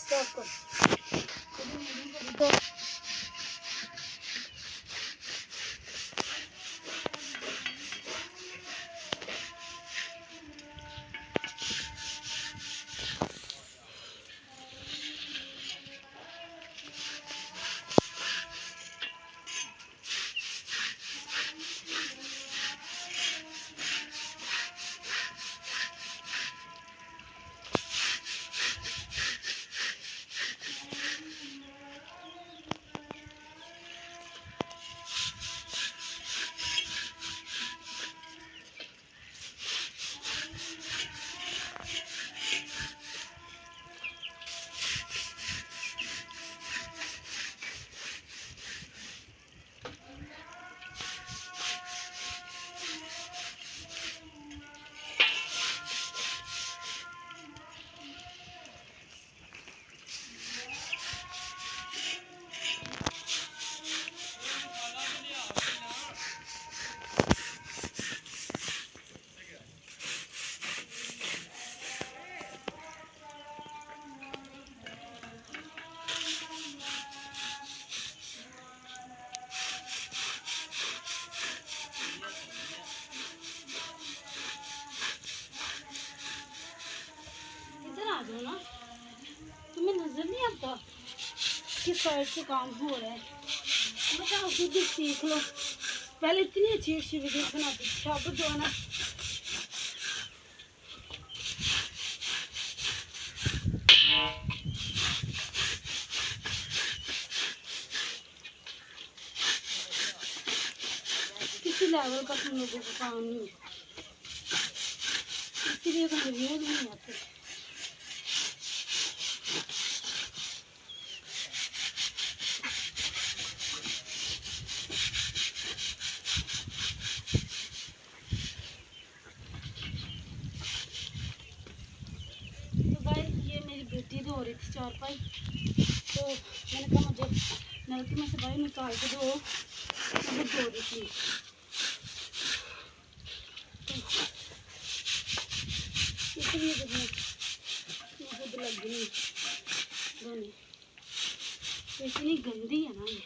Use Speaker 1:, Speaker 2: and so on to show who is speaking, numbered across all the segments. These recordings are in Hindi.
Speaker 1: स्टॉप कर। ना, तुम्हें नजर नहीं आता किस साइड से काम हो रहा है? बताओ, खुद भी सीख लो। पहले इतनी अच्छी अच्छी वीडियो बनाती थी, अब जो है ना किसी लेवल का तुम लोगों का काम नहीं होता, इसीलिए तो व्यूज नहीं आते। बेटी धो रही थी चारपाई, तो मैंने कहा मुझे नलकी में से भाई निकाल के दो, मैं धो रही थी। इसलिए जब मैं खुद लग गई धोने, तो इतनी गंदी है ना ये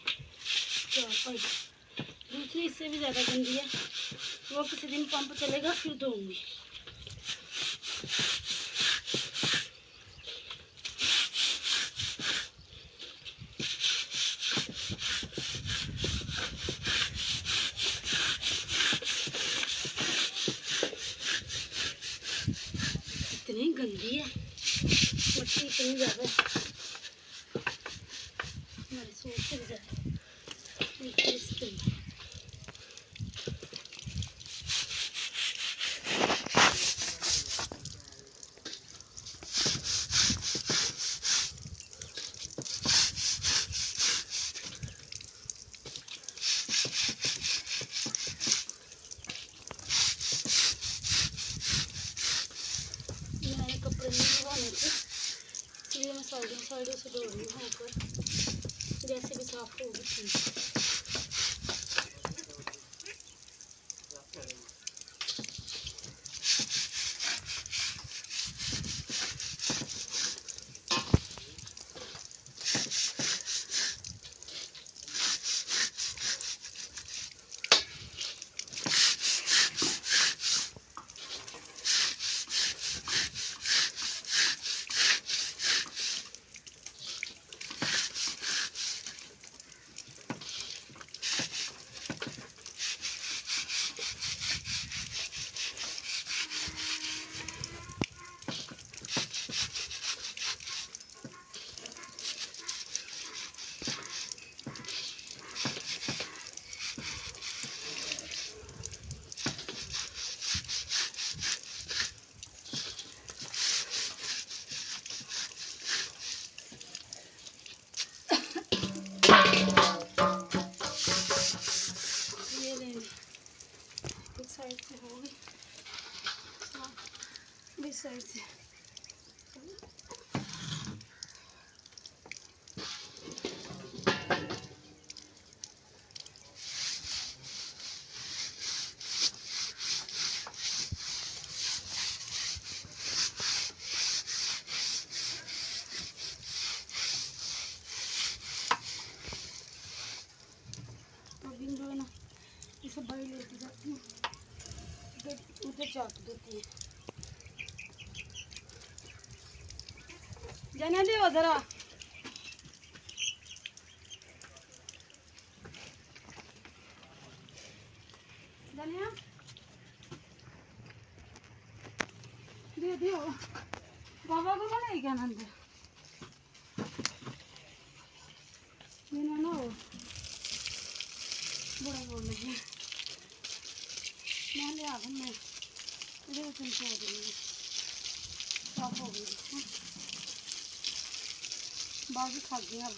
Speaker 1: चारपाई, दूसरी इससे भी ज़्यादा गंदी है। वो किसी दिन पंप चलेगा फिर धोऊंगी। इतनी गंदी है मट्टी, इतनी ज़्यादा हमारे सोच से भी ज़्यादा। कपड़े नहीं धोने थे, इसलिए मैं साइडों से धो रही हूँ ऊपर, जैसे भी साफ होगी ठीक। साइड से होगी, इस साइड से सफाई लेके जाती हूँ, उधर चाक देती है। जाने दे जरा। जानिया दे दियो बाबा को नहीं क्या नंद ना हो बड़ा बोल लगी मैं ले आ मैं इधर से छोड़ दूँगी साफ हो गई बाकी खा गया अब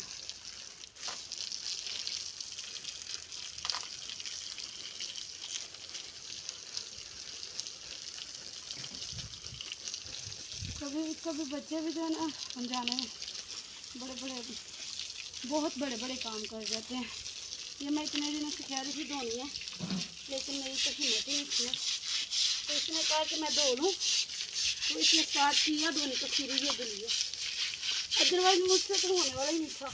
Speaker 1: कभी कभी बच्चे भी जो है ना अनजाने में बड़े बड़े बहुत बड़े बड़े काम कर जाते हैं। ये मैं इतने दिनों से कह रही थी धोनी है लेकिन मेरी तो हिम्मत ही नहीं थी, तो इसने कहा कि मैं धो लूँ तो इसने स्टार्ट किया धोने को, फिर ये धुली है, अदरवाइज मुझसे तो होने वाला ही नहीं था।